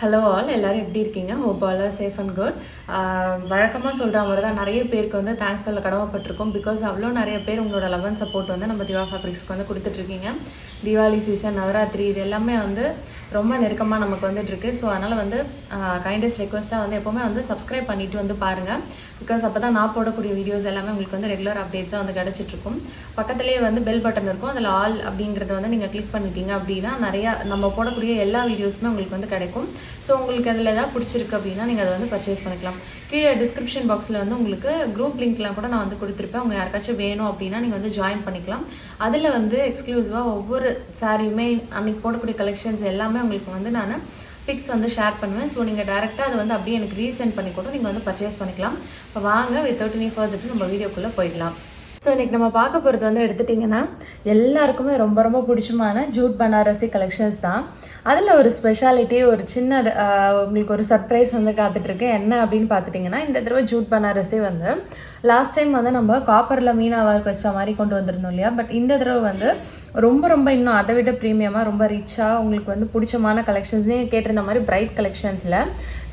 Hello all எல்லாரும் எப்படி இருக்கீங்க? Hope all R safe and good. வழக்கமாக சொல்கிற மாதிரி தான் நிறைய பேருக்கு வந்து தேங்க்ஸ் சொல்ல கடமைப்பட்டிருக்கோம். பிகாஸ் அவ்வளோ நிறைய பேர் உங்களோட லவ் அண்ட் சப்போர்ட் வந்து நம்ம திவா ஃபேப்ரிக்ஸ்க்கு வந்து கொடுத்துட்ருக்கீங்க. தீபாவளி சீசன், நவராத்திரி இது எல்லாமே வந்து ரொம்ப நெருக்கமாக நமக்கு வந்துட்டுருக்கு. ஸோ அதனால் வந்து கைண்டஸ்ட் ரெக்வஸ்ட்டாக வந்து எப்போவுமே வந்து சப்ஸ்கிரைப் பண்ணிவிட்டு வந்து பாருங்கள். பிகாஸ் அப்போ தான் நான் போடக்கூடிய வீடியோஸ் எல்லாமே உங்களுக்கு வந்து ரெகுலர் அப்டேட்ஸாக வந்து கிடச்சிட்ருக்கும். பக்கத்துலேயே வந்து பெல் பட்டன் இருக்கும், அதில் ஆல் அப்படிங்கிறத வந்து நீங்கள் கிளிக் பண்ணிட்டீங்க அப்படின்னா நிறையா நம்ம போடக்கூடிய எல்லா வீடியோஸுமே உங்களுக்கு வந்து கிடைக்கும். ஸோ உங்களுக்கு அதில் எதாவது பிடிச்சிருக்கு அப்படின்னா நீங்கள் அதை வந்து பர்ச்சேஸ் பண்ணிக்கலாம். கீழே டிஸ்கிரிப்ஷன் பாக்ஸில் வந்து உங்களுக்கு குரூப் லிங்க்லாம் கூட நான் வந்து கொடுத்துருப்பேன். உங்கள் யாருக்காச்சும் வேணும் அப்படின்னா நீங்கள் வந்து ஜாயின் பண்ணிக்கலாம். அதில் வந்து எக்ஸ்க்ளூசிவாக ஒவ்வொரு சாரியுமே அன்றைக்கி போடக்கூடிய கலெக்ஷன்ஸ் எல்லாமே உங்களுக்கு வந்து நான் பிக்ஸ் வந்து ஷேர் பண்ணுவேன். ஸோ நீங்கள் டேரெக்டாக அதை வந்து அப்படியே எனக்கு ரீசென்ட் பண்ணி கூட நீங்கள் வந்து பர்ச்சேஸ் பண்ணிக்கலாம். இப்போ வாங்க வித்தவுட் எனி ஃபர்தர் நம்ம வீடியோக்குள்ளே போயிடலாம். ஸோ இன்றைக்கி நம்ம பார்க்க போகிறது வந்து எடுத்துட்டிங்கன்னா எல்லாருக்குமே ரொம்ப ரொம்ப பிடிச்சமான ஜூட் பனாரசி கலெக்ஷன்ஸ் தான். அதில் ஒரு ஸ்பெஷாலிட்டி, ஒரு சின்ன உங்களுக்கு ஒரு சர்ப்ரைஸ் வந்து காத்துட்ருக்கு. என்ன அப்படின்னு பார்த்துட்டிங்கன்னா, இந்த தடவை ஜூட் பனாரசி வந்து லாஸ்ட் டைம் வந்து நம்ம காப்பரில் மீனா ஒர்க் வச்ச மாதிரி கொண்டு வந்திருந்தோம் இல்லையா? பட் இந்த தடவை வந்து ரொம்ப இன்னும் அதை விட ப்ரீமியமாக ரொம்ப ரிச்சாக உங்களுக்கு வந்து பிடிச்சமான கலெக்ஷன்ஸே கேட்டிருந்த மாதிரி பிரைட் கலெக்ஷன்ஸில்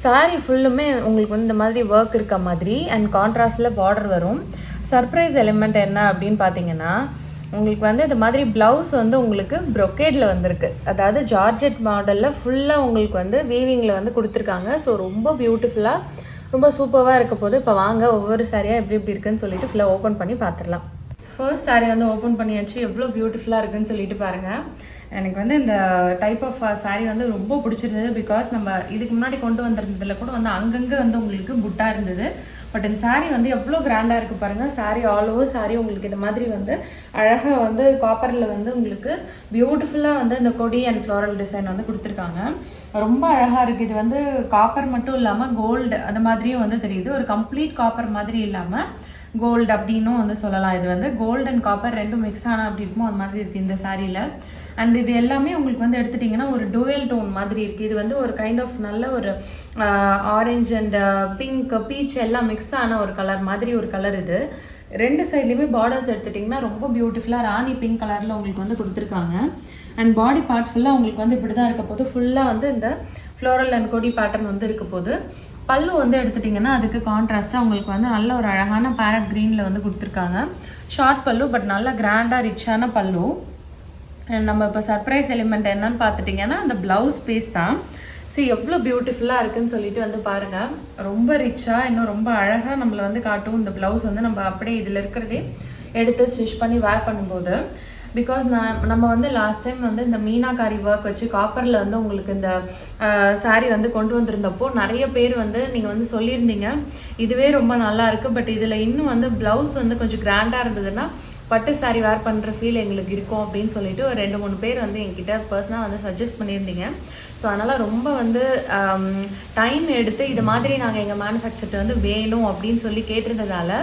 சாரீ ஃபுல்லுமே உங்களுக்கு வந்து இந்த மாதிரி ஒர்க் இருக்க மாதிரி அண்ட் கான்ட்ராஸ்டில் பார்டர் வரும். சர்ப்ரைஸ் எலிமெண்ட் என்ன அப்படின்னு பார்த்தீங்கன்னா, உங்களுக்கு வந்து இந்த மாதிரி ப்ளவுஸ் வந்து உங்களுக்கு brocade வந்திருக்கு. அதாவது ஜார்ஜெட் மாடலில் ஃபுல்லாக உங்களுக்கு வந்து வீவிங்கில் வந்து கொடுத்துருக்காங்க. ஸோ ரொம்ப பியூட்டிஃபுல்லாக ரொம்ப சூப்பராக இருக்க போது. இப்போ வாங்க ஒவ்வொரு சாரியாக எப்படி இருக்குன்னு சொல்லிட்டு ஃபுல்லாக ஓப்பன் பண்ணி பார்த்துடலாம். ஃபர்ஸ்ட் சாரீ வந்து ஓப்பன் பண்ணியாச்சு. எவ்வளோ பியூட்டிஃபுல்லாக இருக்குன்னு சொல்லிட்டு பாருங்கள். எனக்கு வந்து இந்த டைப் ஆஃப் சாரீ வந்து ரொம்ப பிடிச்சிருந்தது. பிகாஸ் நம்ம இதுக்கு முன்னாடி கொண்டு வந்திருந்ததில் கூட வந்து அங்கங்கே வந்து உங்களுக்கு புட்டா இருந்தது. பட் இந்த சாரீ வந்து எவ்வளோ கிராண்டாக இருக்குது பாருங்கள். சாரீ ஆல் ஓவர் சாரீ உங்களுக்கு இந்த மாதிரி வந்து அழகாக வந்து காப்பரில் வந்து உங்களுக்கு பியூட்டிஃபுல்லாக வந்து இந்த கொடி அண்ட் ஃப்ளோரல் டிசைன் வந்து கொடுத்துருக்காங்க. ரொம்ப அழகாக இருக்குது. இது வந்து காப்பர் மட்டும் இல்லாமல் கோல்டு அந்த மாதிரியும் வந்து தெரியுது. ஒரு கம்ப்ளீட் காப்பர் மாதிரி இல்லாமல் கோல்டு அப்படின்னும் வந்து சொல்லலாம். இது வந்து கோல்டு அண்ட் காப்பர் ரெண்டும் மிக்ஸ் ஆனால் அப்படி இருக்குமோ அது மாதிரி இருக்குது இந்த சாரியில். அண்ட் இது எல்லாமே உங்களுக்கு வந்து எடுத்துட்டிங்கன்னா ஒரு டூயல் டோன் மாதிரி இருக்குது. இது வந்து ஒரு கைண்ட் ஆஃப் நல்ல ஒரு ஆரஞ்சு அண்ட் பிங்க் பீச் எல்லாம் மிக்ஸ் ஆன ஒரு கலர் மாதிரி ஒரு கலர். இது ரெண்டு சைட்லேயுமே பார்டர்ஸ் எடுத்துட்டிங்கன்னா ரொம்ப பியூட்டிஃபுல்லாக ராணி பிங்க் கலரில் உங்களுக்கு வந்து கொடுத்துருக்காங்க. அண்ட் பாடி பார்ட் ஃபுல்லாக உங்களுக்கு வந்து இப்படி தான் இருக்க போது. ஃபுல்லாக வந்து இந்த ஃப்ளோரல் அண்ட் கொடி பேட்டர்ன் வந்து இருக்க போது. பல்லு வந்து எடுத்துட்டிங்கன்னா அதுக்கு கான்ட்ராஸ்ட்டாக உங்களுக்கு வந்து நல்ல ஒரு அழகான பேரட் க்ரீனில் வந்து கொடுத்துருக்காங்க. ஷார்ட் பல்லு, பட் நல்ல கிராண்டாக ரிச்சான பல்லு. நம்ம இப்போ சர்ப்ரைஸ் எலிமெண்ட் என்னன்னு பார்த்துட்டிங்கன்னா அந்த ப்ளவுஸ் பீஸ் தான். சரி எவ்வளோ பியூட்டிஃபுல்லாக இருக்குதுன்னு சொல்லிட்டு வந்து பாருங்கள். ரொம்ப ரிச்சாக இன்னும் ரொம்ப அழகாக நம்மளை வந்து காட்டும். இந்த ப்ளவுஸ் வந்து நம்ம அப்படியே இதில் இருக்கிறதே எடுத்து ஸ்டிச் பண்ணி வேர் பண்ணும்போது, பிகாஸ் நம்ம வந்து லாஸ்ட் டைம் வந்து இந்த மீனாக்காரி ஒர்க் வச்சு காப்பரில் வந்து உங்களுக்கு இந்த சாரீ வந்து கொண்டு வந்திருந்தப்போ நிறைய பேர் வந்து நீங்கள் வந்து சொல்லியிருந்தீங்க இதுவே ரொம்ப நல்லா இருக்குது, பட் இதில் இன்னும் வந்து ப்ளவுஸ் வந்து கொஞ்சம் கிராண்டாக இருந்ததுன்னா பட்டு சாரீ வேர் பண்ணுற ஃபீல் எங்களுக்கு இருக்கும் அப்படின்னு சொல்லிட்டு ஒரு 2-3 பேர் வந்து என்கிட்ட பர்சனாக வந்து சஜஸ்ட் பண்ணியிருந்தீங்க. ஸோ அதனால் ரொம்ப வந்து டைம் எடுத்து இது மாதிரி நாங்கள் எங்கள் மேனுஃபேக்சர்கிட்ட வந்து வேணும் அப்படின்னு சொல்லி கேட்டிருந்ததால்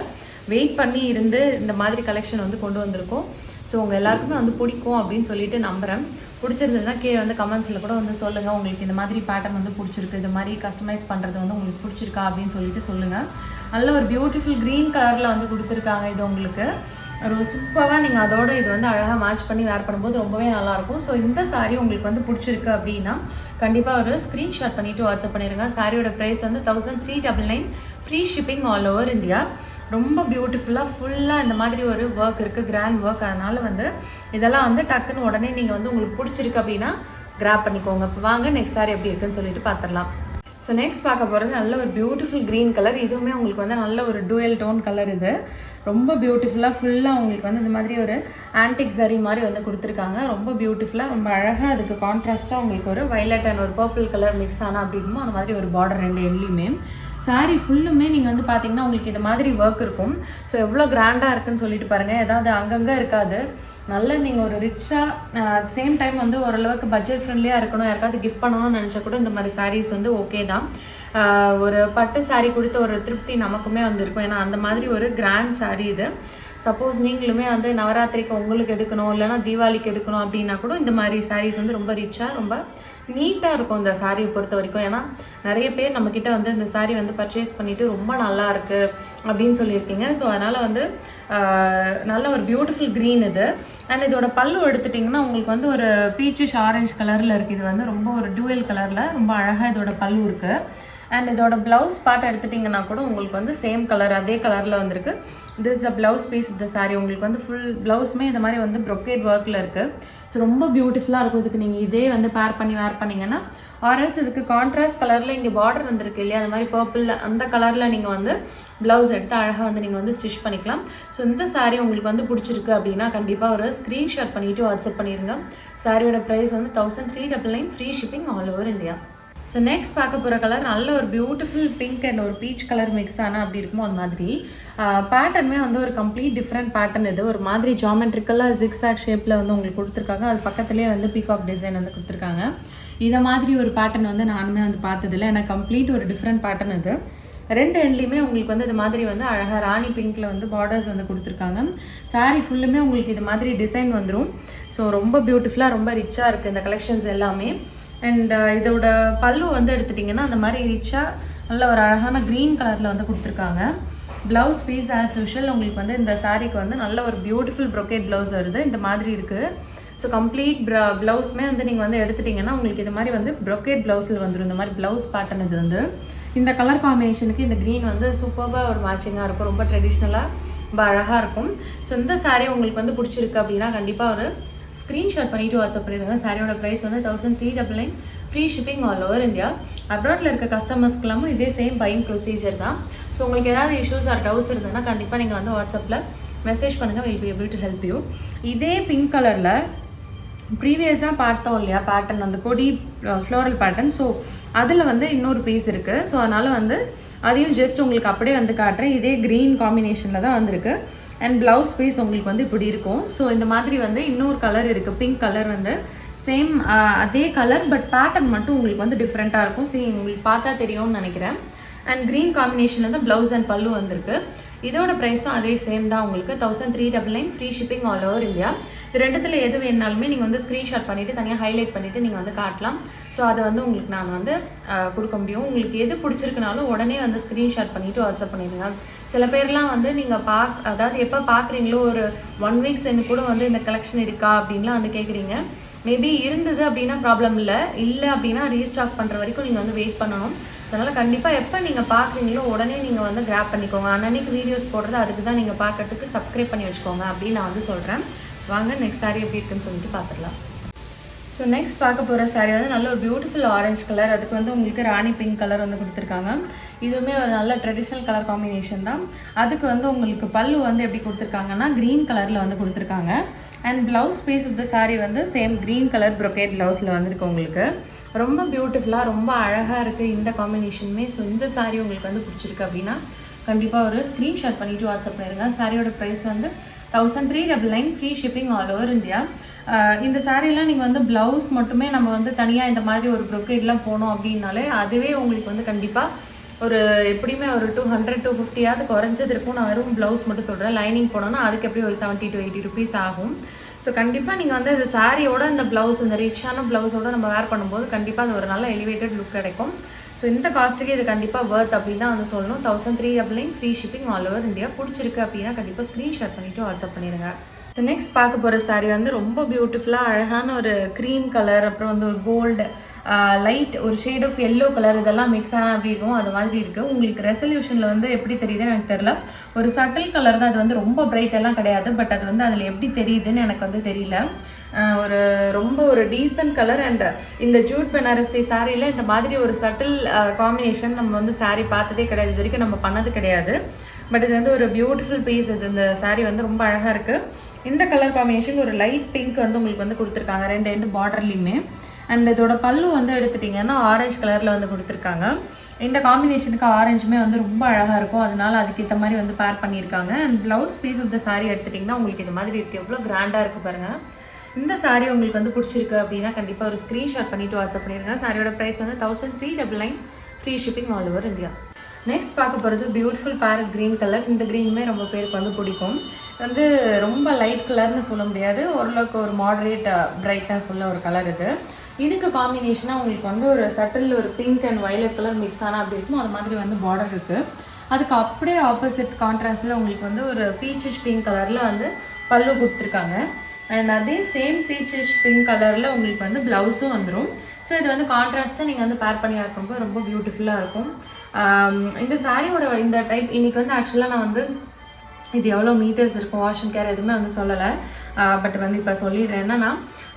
வெயிட் பண்ணி இருந்து இந்த மாதிரி கலெக்ஷன் வந்து கொண்டு வந்திருக்கோம். ஸோ உங்கள் எல்லாருக்குமே வந்து பிடிக்கும் அப்படின்னு சொல்லிட்டு நம்புகிறேன். பிடிச்சிருந்ததுன்னா கீழே வந்து கமெண்ட்ஸில் கூட வந்து சொல்லுங்கள். உங்களுக்கு இந்த மாதிரி பேட்டர்ன் வந்து பிடிச்சிருக்கு, இது மாதிரி கஸ்டமைஸ் பண்ணுறது வந்து உங்களுக்கு பிடிச்சிருக்கா அப்படின்னு சொல்லிட்டு சொல்லுங்கள். நல்ல ஒரு பியூட்டிஃபுல் க்ரீன் கலரில் வந்து கொடுத்துருக்காங்க. இது உங்களுக்கு ஒரு சூப்பராக நீங்கள் அதோட இது வந்து அழகாக மேட்ச் பண்ணி வேர் பண்ணும்போது ரொம்பவே நல்லாயிருக்கும். ஸோ இந்த சாரீ உங்களுக்கு வந்து பிடிச்சிருக்கு அப்படின்னா கண்டிப்பாக ஒரு ஸ்க்ரீன்ஷாட் பண்ணிவிட்டு வாட்ஸ்அப் பண்ணிடுங்க. சாரியோட ப்ரைஸ் வந்து 1399, free shipping all over India. ரொம்ப பியூட்டிஃபுல்லாக ஃபுல்லாக இந்த மாதிரி ஒரு ஒர்க் இருக்குது, கிராண்ட் ஒர்க். அதனால் வந்து இதெல்லாம் வந்து டக்குன்னு உடனே நீங்கள் வந்து உங்களுக்கு பிடிச்சிருக்கு அப்படின்னா கிராப் பண்ணிக்கோங்க. இப்போ வாங்க நெக்ஸ்ட் சாரீ எப்படி இருக்குன்னு சொல்லிட்டு பார்த்துடலாம். ஸோ நெக்ஸ்ட் பார்க்க போகிறது நல்ல ஒரு பியூட்டிஃபுல் க்ரீன் கலர். இதுவுமே உங்களுக்கு வந்து நல்ல ஒரு டூயல் டோன் கலர். இது ரொம்ப பியூட்டிஃபுல்லாக ஃபுல்லாக உங்களுக்கு வந்து இந்த மாதிரி ஒரு ஆன்டிக் சரி மாதிரி வந்து கொடுத்துருக்காங்க. ரொம்ப பியூட்டிஃபுல்லாக ரொம்ப அழகாக அதுக்கு கான்ட்ராஸ்ட்டாக உங்களுக்கு ஒரு வைலட் அண்ட் ஒரு பர்பிள் கலர் மிக்ஸ் ஆனால் அப்படி இருக்குமோ அந்த மாதிரி ஒரு பார்டர் ரெண்டு எண்ட்லேயுமே. சாரீ ஃபுல்லுமே நீங்கள் வந்து பார்த்தீங்கன்னா உங்களுக்கு இந்த மாதிரி ஒர்க் இருக்கும். ஸோ எவ்வளோ கிராண்டாக இருக்குதுன்னு சொல்லிட்டு பாருங்கள். ஏதாவது அங்கங்கே இருக்காது. நல்ல நீங்கள் ஒரு ரிச்சாக சேம் டைம் வந்து ஓரளவுக்கு பட்ஜெட் ஃப்ரெண்ட்லியாக இருக்கணும், யாருக்காவது கிஃப்ட் பண்ணணும்னு நினச்சா கூட இந்த மாதிரி சாரீஸ் வந்து ஓகே தான். ஒரு பட்டு சாரீ கொடுத்த ஒரு திருப்தி நமக்குமே வந்து இருக்கும். ஏன்னா அந்த மாதிரி ஒரு கிராண்ட் சாரீ இது. சப்போஸ் நீங்களுமே வந்து நவராத்திரிக்கு உங்களுக்கு எடுக்கணும், இல்லைனா தீபாவளிக்கு எடுக்கணும் அப்படின்னா கூட இந்த மாதிரி சாரீஸ் வந்து ரொம்ப ரிச்சாக ரொம்ப நீட்டாக இருக்கும் இந்த சாரியை பொறுத்த வரைக்கும். ஏன்னா நிறைய பேர் நம்மக்கிட்ட வந்து இந்த சாரீ வந்து பர்ச்சேஸ் பண்ணிவிட்டு ரொம்ப நல்லா இருக்குது அப்படின்னு சொல்லியிருக்கீங்க. ஸோ அதனால் வந்து நல்ல ஒரு பியூட்டிஃபுல் க்ரீன் இது. அண்ட் இதோட பல்லு எடுத்துட்டிங்கன்னா உங்களுக்கு வந்து ஒரு பீச்சிஷ் ஆரஞ்சு கலரில் இருக்குது. இது வந்து ரொம்ப ஒரு டூயல் கலரில் ரொம்ப அழகாக இதோட பல்லு இருக்குது. அண்ட் இதோட ப்ளவுஸ் பார்ட் எடுத்துட்டிங்கன்னா கூட உங்களுக்கு வந்து சேம் கலர் அதே கலரில் வந்திருக்கு. This the blouse piece of the sari. உங்களுக்கு வந்து ஃபுல் ப்ளவுஸுமே இந்த மாதிரி வந்து brocade ஒர்க்கில் இருக்குது. ஸோ ரொம்ப பியூட்டிஃபுல்லாக இருக்கும். இதுக்கு நீங்கள் இதே வந்து பேர் பண்ணி வேர் பண்ணிங்கன்னா ஆரல்ஸ் இதுக்கு கான்ட்ராஸ்ட் கலரில் இங்கே பார்டர் வந்துருக்கு இல்லையா, அது மாதிரி பர்பிளில் அந்த கலரில் நீங்கள் வந்து ப்ளவுஸ் எடுத்து அழகாக வந்து நீங்கள் வந்து ஸ்டிச் பண்ணிக்கலாம். ஸோ இந்த சாரீ உங்களுக்கு வந்து பிடிச்சிருக்கு அப்படின்னா கண்டிப்பாக ஒரு ஸ்க்ரீன்ஷாட் பண்ணிவிட்டு வாட்ஸ்அப் பண்ணிடுங்க. சாரியோட ப்ரைஸ் வந்து 1399, free shipping all over India. So next பார்க்க போகிற கலர் நல்ல ஒரு பியூட்டிஃபுல் பிங்க் அண்ட் ஒரு பீச் கலர் மிக்ஸ் ஆனால் அப்படி இருக்குமோ அது மாதிரி பேட்டர்னுமே வந்து ஒரு கம்ப்ளீட் டிஃப்ரெண்ட் பேட்டர்ன். இது ஒரு மாதிரி ஜாமெட்ரிக்கலாக ஜிக்ஸாக் ஷேப்பில் வந்து உங்களுக்கு கொடுத்துருக்காங்க. அது பக்கத்துலேயே வந்து பீகாக் டிசைன் வந்து கொடுத்துருக்காங்க. இதை மாதிரி ஒரு பேட்டர்ன் வந்து நானுமே வந்து பார்த்ததில்ல. ஏன்னா கம்ப்ளீட் ஒரு டிஃப்ரெண்ட் பேட்டர்ன் இது. ரெண்டு எண்ட்லேயுமே உங்களுக்கு வந்து இது மாதிரி வந்து அழகாக ராணி பிங்க்கில் வந்து பார்டர்ஸ் வந்து கொடுத்துருக்காங்க. சாரீ ஃபுல்லுமே உங்களுக்கு இது மாதிரி டிசைன் வந்துடும். ஸோ ரொம்ப பியூட்டிஃபுல்லாக ரொம்ப ரிச்சாக இருக்குது இந்த கலெக்ஷன்ஸ் எல்லாமே. அண்ட் இதோட பல்லு வந்து எடுத்துட்டிங்கன்னா அந்த மாதிரி ரிச்சாக நல்ல ஒரு அழகான க்ரீன் கலரில் வந்து கொடுத்துருக்காங்க. ப்ளவுஸ் பீஸ் ஆஸ் யூஷுவல் உங்களுக்கு வந்து இந்த சாரீக்கு வந்து நல்ல ஒரு பியூட்டிஃபுல் brocade ப்ளவுஸ் வருது. இந்த மாதிரி இருக்குது. ஸோ கம்ப்ளீட் ப்ளவுஸுமே வந்து நீங்கள் வந்து எடுத்துட்டிங்கன்னா உங்களுக்கு இது மாதிரி வந்து brocade ப்ளவுஸில் வந்துடும். இந்த மாதிரி ப்ளவுஸ் பேட்டர்ன் இது வந்து இந்த கலர் காம்பினேஷனுக்கு இந்த க்ரீன் வந்து சூப்பராக ஒரு மேட்சிங்காக இருக்கும். ரொம்ப ட்ரெடிஷ்னலாக ரொம்ப அழகாக இருக்கும். ஸோ இந்த சாரீ உங்களுக்கு வந்து பிடிச்சிருக்கு அப்படின்னா கண்டிப்பாக ஒரு ஸ்க்ரீன்ஷாட் பண்ணிவிட்டு வாட்ஸ்அப் பண்ணிடுங்க. சாரியோட ப்ரைஸ் வந்து 1399, free shipping all over India. அப்ராடில் இருக்க கஸ்டமர்ஸ்க்கெல்லாமும் இதே சேம் பையிங் ப்ரொசீஜர் தான். ஸோ உங்களுக்கு ஏதாவது இஷ்யூஸ் ஆர் டவுட்ஸ் இருந்ததுன்னா கண்டிப்பாக நீங்கள் வந்து வாட்ஸ்அப்பில் மெசேஜ் பண்ணுங்கள். Will be able to help you. இதே பிங்க் கலரில் ப்ரீவியஸாக பார்த்தோம் இல்லையா பேட்டர்ன் வந்து கொடி ஃப்ளோரல் பேட்டர்ன். ஸோ அதில் வந்து இன்னொரு பீஸ் இருக்குது. ஸோ அதனால் வந்து அதையும் ஜஸ்ட் உங்களுக்கு அப்படியே வந்து காட்டுறேன். இதே க்ரீன் காம்பினேஷனில் தான் வந்திருக்கு. அண்ட் ப்ளவுஸ் பீஸ் உங்களுக்கு வந்து இப்படி இருக்கும். ஸோ இந்த மாதிரி வந்து இன்னொரு கலர் இருக்குது. பிங்க் கலர் வந்து சேம் அதே கலர் பட் பேட்டர்ன் மட்டும் உங்களுக்கு வந்து டிஃப்ரெண்ட்டாக இருக்கும். சரி உங்களுக்கு பார்த்தா தெரியும்னு நினைக்கிறேன். அண்ட் க்ரீன் காம்பினேஷனில் தான் ப்ளவுஸ் அண்ட் பல்லு வந்திருக்கு. இதோட ப்ரைஸும் அதே சேம் தான் உங்களுக்கு 1399, free shipping all over India. இது ரெண்டுத்தில் எது வேணாலுமே நீங்கள் வந்து ஸ்க்ரீன்ஷாட் பண்ணிவிட்டு தனியாக ஹைலைட் பண்ணிவிட்டு நீங்கள் வந்து காட்டலாம். ஸோ அதை வந்து உங்களுக்கு நான் வந்து கொடுக்க முடியும். உங்களுக்கு எது பிடிச்சிருக்குனாலும் உடனே வந்து ஸ்க்ரீன்ஷாட் பண்ணிவிட்டு வாட்ஸ்அப் பண்ணிடுங்க. சில பேர்லாம் வந்து நீங்கள் அதாவது எப்போ பார்க்குறீங்களோ ஒரு 1 week சென்று கூட வந்து இந்த கலெக்ஷன் இருக்கா அப்படின்லாம் வந்து கேட்குறீங்க. மேபி இருந்தது அப்படின்னா ப்ராப்ளம் இல்லை அப்படின்னா ரீஸ்டாக் பண்ணுற வரைக்கும் நீங்கள் வந்து வெயிட் பண்ணணும். ஸோ அதனால் கண்டிப்பாக எப்போ நீங்கள் பார்க்குறீங்களோ உடனே நீங்கள் வந்து கிராப் பண்ணிக்கோங்க. அன்னன்னைக்கு வீடியோஸ் போடுறது அதுக்கு தான் நீங்கள் பார்க்கறதுக்கு சப்ஸ்கிரைப் பண்ணி வச்சுக்கோங்க அப்படின்னு நான் வந்து சொல்கிறேன். வாங்க நெக்ஸ்ட் சாரீ எப்படி இருக்குன்னு சொல்லிட்டு பார்த்துடலாம். ஸோ நெக்ஸ்ட் பார்க்க போகிற சாரீ வந்து நல்ல ஒரு பியூட்டிஃபுல் ஆரஞ்சு கலர். அதுக்கு வந்து உங்களுக்கு ராணி பிங்க் கலர் வந்து கொடுத்துருக்காங்க. இதுவுமே ஒரு நல்ல ட்ரெடிஷ்னல் கலர் காம்பினேஷன் தான். அதுக்கு வந்து உங்களுக்கு பல்லு வந்து எப்படி கொடுத்துருக்காங்கன்னா க்ரீன் கலரில் வந்து கொடுத்துருக்காங்க. And blouse piece of the sari வந்து சேம் க்ரீன் கலர் brocade ப்ளவுஸில் வந்துருக்கு. உங்களுக்கு ரொம்ப பியூட்டிஃபுல்லாக ரொம்ப அழகாக இருக்குது இந்த காம்பினேஷனுமே. ஸோ இந்த சாரீ உங்களுக்கு வந்து பிடிச்சிருக்கு அப்படின்னா கண்டிப்பாக ஒரு ஸ்க்ரீன்ஷாட் பண்ணிவிட்டு வாட்ஸ்அப் பண்ணிடுங்க. சாரியோட ப்ரைஸ் வந்து 1399, free shipping all over India. இந்த சாரீலாம் நீங்கள் வந்து ப்ளவுஸ் மட்டுமே நம்ம வந்து தனியாக இந்த மாதிரி ஒரு brocadeலாம் போனோம் அப்படின்னாலே அதுவே உங்களுக்கு வந்து கண்டிப்பாக ஒரு எப்படியுமே ஒரு 200 250 குறைஞ்சது இருக்கும். நான் வெறும் ப்ளவுஸ் மட்டும் சொல்கிறேன். லைனிங் போனோன்னா அதுக்கு எப்படி ஒரு 70 to 80 rupees ஆகும். ஸோ கண்டிப்பாக நீங்கள் வந்து இந்த சாரியோட இந்த ப்ளவுஸ் இந்த ரிச்சான ப்ளவுஸோட நம்ம வேர் பண்ணும்போது கண்டிப்பாக அது ஒரு நல்ல எலிவேட்டட் லுக் கிடைக்கும். ஸோ இந்த காஸ்ட்டுக்கு இது கண்டிப்பாக வர்த் அப்படின்னு தான் வந்து சொல்லணும். 1399, free shipping all over India. பிடிச்சிருக்கு அப்படின்னா கண்டிப்பாக ஸ்க்ரீன்ஷாட் பண்ணிவிட்டு வாட்ஸ்அப் பண்ணிடுங்க. ஸோ நெக்ஸ்ட் பார்க்க போகிற சாரீ வந்து ரொம்ப பியூட்டிஃபுல்லாக அழகான ஒரு க்ரீம் கலர், அப்புறம் வந்து ஒரு கோல்டு லைட் ஒரு ஷேட் ஆஃப் எல்லோ கலர் இதெல்லாம் மிக்ஸ் ஆனால் அப்படி இருக்கும். அது மாதிரி இருக்குது. உங்களுக்கு ரெசல்யூஷனில் வந்து எப்படி தெரியுதுன்னு எனக்கு தெரியல. ஒரு சட்டில் கலர் தான். அது வந்து ரொம்ப பிரைட் எல்லாம் கிடையாது. பட் அது வந்து அதில் எப்படி தெரியுதுன்னு எனக்கு வந்து தெரியல. ஒரு ரொம்ப ஒரு டீசன்ட் கலர். அண்ட் இந்த ஜூட் பனாரசி சாரியில் இந்த மாதிரி ஒரு சட்டில் காம்பினேஷன் நம்ம வந்து சாரீ பார்த்ததே கிடையாது. இது வரைக்கும் நம்ம பண்ணது கிடையாது. பட் இது வந்து ஒரு பியூட்டிஃபுல் பீஸ். இது இந்த சாரீ வந்து ரொம்ப அழகாக இருக்குது. இந்த கலர் காம்பினேஷன் ஒரு லைட் பிங்க் வந்து உங்களுக்கு வந்து கொடுத்துருக்காங்க ரெண்டு எண்டு பார்டர்லையுமே. அண்ட் இதோட பல்லு வந்து எடுத்துட்டிங்கன்னா ஆரஞ்சு கலரில் வந்து கொடுத்துருக்காங்க. இந்த காம்பினேஷனுக்கு ஆரஞ்சுமே வந்து ரொம்ப அழகாக இருக்கும். அதனால அதுக்கேற்ற மாதிரி வந்து பேர் பண்ணியிருக்காங்க. And blouse piece of the sari எடுத்துட்டிங்கன்னா உங்களுக்கு இது மாதிரி இருக்குது. எவ்வளோ கிராண்டாக இருக்குது பாருங்கள். இந்த சாரீ உங்களுக்கு வந்து பிடிச்சிருக்கு அப்படின்னா கண்டிப்பாக ஒரு ஸ்க்ரீன்ஷாட் பண்ணிவிட்டு வாட்ஸ்அப் பண்ணிடுங்க. சாரியோட ப்ரைஸ் வந்து 1399, free shipping all over India. Next பார்க்க போகிறது பியூட்டிஃபுல் பேரட் க்ரீன் கலர். இந்த க்ரீனுமே ரொம்ப பேருக்கு வந்து பிடிக்கும். வந்து ரொம்ப லைட் கலர்னு சொல்ல முடியாது, ஓரளவுக்கு ஒரு மாடரேட் பிரைட்னஸ் உள்ள ஒரு கலர் இது. இதுக்கு காம்பினேஷனாக உங்களுக்கு வந்து ஒரு சட்டில் ஒரு pink and violet colour mix ஆனால் அப்படி இருக்கும். அது மாதிரி வந்து பார்டர் இருக்குது. அதுக்கு அப்படியே ஆப்போசிட் கான்ட்ராஸ்டில் உங்களுக்கு வந்து ஒரு பீச்சிஷ் பிங்க் கலரில் வந்து பல்லு கொடுத்துருக்காங்க. அண்ட் அதே சேம் பீச்சிஷ் பிங்க் கலரில் உங்களுக்கு வந்து ப்ளவுஸும் வந்துடும். ஸோ இது வந்து கான்ட்ராஸ்ட்டாக நீங்கள் வந்து பேர் பண்ணி வைக்கும்போது ரொம்ப பியூட்டிஃபுல்லாக இருக்கும். இந்த சாரியோட இந்த டைப் இன்றைக்கி வந்து ஆக்சுவலாக நான் வந்து இது எவ்வளோ மீட்டர்ஸ் இருக்கும் வாஷ் அண்ட் கேர் எதுவுமே வந்து சொல்லலை. பட் வந்து இப்போ சொல்லிடுறேன். என்னன்னா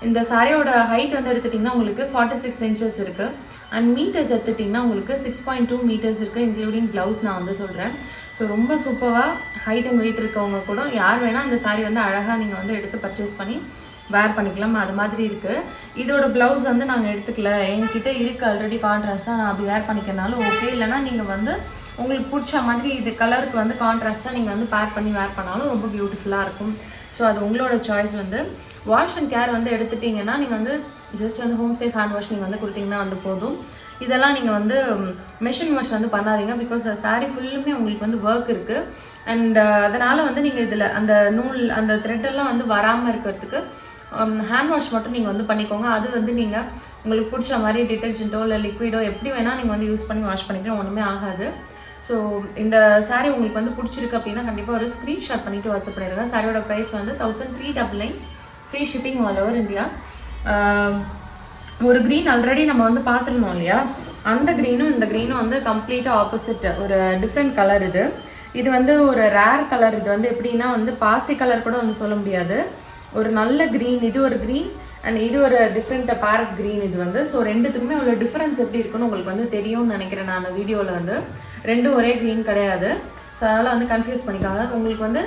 இந்த சாரியோட ஹைட் வந்து எடுத்துட்டிங்கன்னா உங்களுக்கு 46 inches இருக்குது. அண்ட் மீட்டர்ஸ் எடுத்துட்டிங்கன்னா உங்களுக்கு 6.2 meters இருக்குது, இன்க்ளூடிங் ப்ளவுஸ் நான் வந்து சொல்கிறேன். ஸோ ரொம்ப சூப்பராக ஹைட் அண்ட் வெயிட் இருக்கவங்க கூட யார் வேணால் இந்த சாரீ வந்து அழகாக நீங்கள் வந்து எடுத்து பர்ச்சேஸ் பண்ணி வேர் பண்ணிக்கலாம். அது மாதிரி இருக்குது. இதோட ப்ளவுஸ் வந்து நாங்கள் எடுத்துக்கல, என்கிட்ட இருக்குது ஆல்ரெடி கான்ட்ராஸ்ட்டாக, நான் அப்படி வேர் பண்ணிக்கிறனாலும் ஓகே. இல்லைனா நீங்கள் வந்து உங்களுக்கு பிடிச்ச மாதிரி இது கலருக்கு வந்து கான்ட்ராஸ்ட்டாக நீங்கள் வந்து பேர் பண்ணி வேர் பண்ணாலும் ரொம்ப பியூட்டிஃபுல்லாக இருக்கும். ஸோ அது உங்களோட சாய்ஸ். வந்து வாஷ் அண்ட் கேர் வந்து எடுத்துட்டிங்கன்னா நீங்கள் வந்து ஜஸ்ட் வந்து ஹோம் சேஃப் ஹேண்ட் வாஷ் நீங்கள் வந்து கொடுத்தீங்கன்னா வந்து போதும். இதெல்லாம் நீங்கள் வந்து மெஷின் வாஷ் வந்து பண்ணாதீங்க. பிகாஸ் சாரீ ஃபுல்லுமே உங்களுக்கு வந்து ஒர்க் இருக்குது. அண்ட் அதனால் வந்து நீங்கள் இதில் அந்த நூல் அந்த த்ரெட்டெல்லாம் வந்து வராமல் இருக்கிறதுக்கு ஹேண்ட் வாஷ் மட்டும் நீங்கள் வந்து பண்ணிக்கோங்க. அது வந்து நீங்கள் உங்களுக்கு பிடிச்ச மாதிரி டிட்டர்ஜென்ட்டோ இல்லை லிக்விடோ எப்படி வேணால் நீங்கள் வந்து யூஸ் பண்ணி வாஷ் பண்ணிக்கலாம், ஒன்றுமே ஆகாது. ஸோ இந்த சாரீ உங்களுக்கு வந்து பிடிச்சிருக்கு அப்படின்னா கண்டிப்பாக ஒரு ஸ்க்ரீன்ஷாட் பண்ணிவிட்டு வாட்ஸ்அப் பண்ணிடுங்க. சாரியோட ப்ரைஸ் வந்து 1399, free shipping all over India. ஒரு க்ரீன் ஆல்ரெடி நம்ம வந்து பார்த்துருந்தோம் இல்லையா, அந்த க்ரீனும் இந்த க்ரீனும் வந்து கம்ப்ளீட்டாக ஆப்போசிட், ஒரு டிஃப்ரெண்ட் கலர். இது வந்து ஒரு ரேர் கலர். இது வந்து எப்படின்னா வந்து பாசி கலர் கூட வந்து சொல்ல முடியாது, ஒரு நல்ல க்ரீன். இது ஒரு க்ரீன் அண்ட் இது ஒரு டிஃப்ரெண்ட் பேரட் க்ரீன். இது வந்து ஸோ ரெண்டுத்துக்குமே உள்ள டிஃப்ரென்ஸ் எப்படி இருக்குன்னு உங்களுக்கு வந்து தெரியும்னு நினைக்கிறேன். நான் வீடியோவில் வந்து ரெண்டும் ஒரே க்ரீன் கிடையாது. ஸோ அதனால் வந்து கன்ஃபியூஸ் பண்ணிக்காங்க. உங்களுக்கு வந்து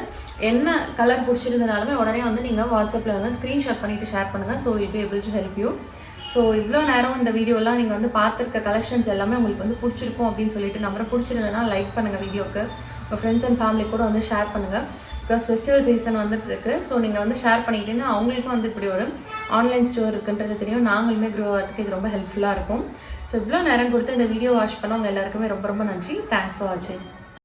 என்ன கலர் பிடிச்சிருந்தனாலுமே உடனே வந்து நீங்கள் வாட்ஸ்அப்பில் வந்து ஸ்க்ரீன்ஷாட் பண்ணிவிட்டு ஷேர் பண்ணுங்கள். So it be able to help you. So இவ்வளோ நேரம் இந்த வீடியோலாம் நீங்கள் வந்து பார்த்துருக்க கலெக்ஷன்ஸ் எல்லாமே உங்களுக்கு வந்து பிடிச்சிருக்கும் அப்படின்னு சொல்லிட்டு நம்பரை பிடிச்சிருந்ததுன்னா லைக் பண்ணுங்கள் வீடியோக்கு. உங்கள் ஃப்ரெண்ட்ஸ் அண்ட் ஃபேமிலி கூட வந்து ஷேர் பண்ணுங்கள். பிகாஸ் ஃபெஸ்டிவல் சீசன் வந்துட்டு இருக்குது. ஸோ நீங்கள் வந்து ஷேர் பண்ணிக்கிட்டீங்கன்னா அவங்களுக்கும் வந்து இப்படி ஒரு ஆன்லைன் ஸ்டோர் இருக்குன்றது தெரியும். நாங்களுமே க்ரோ ஆகிறதுக்கு இது ரொம்ப ஹெல்ப்ஃபுல்லாக இருக்கும். ஸோ இவ்வளோ நேரம் கொடுத்து இந்த வீடியோ வாட்ச் பண்ணவங்க எல்லாருக்குமே ரொம்ப ரொம்ப நன்றி. தேங்க்ஸ் ஃபார் வாட்சிங்.